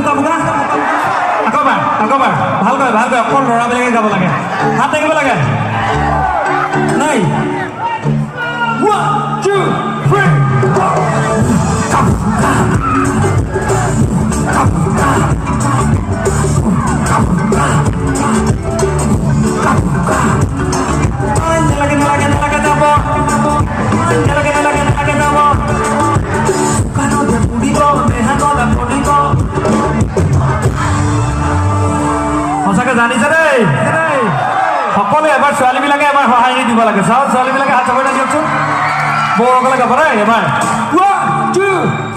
বোকা বোকা আকবাৰ ভালকৈ অকল ল'ৰাবিলাকে গাব লাগে হাত দাঙিব লাগে নাই 1 2 সঁচাকে জানিছে দেই সকলোৱে এবাৰ ছোৱালীবিলাকে এবাৰ সহায় দিব লাগে চাওক ছোৱালীবিলাকে হাত চাপৰি দিয়কচোন বৌসকলে গাব দেই এবাৰ 1 2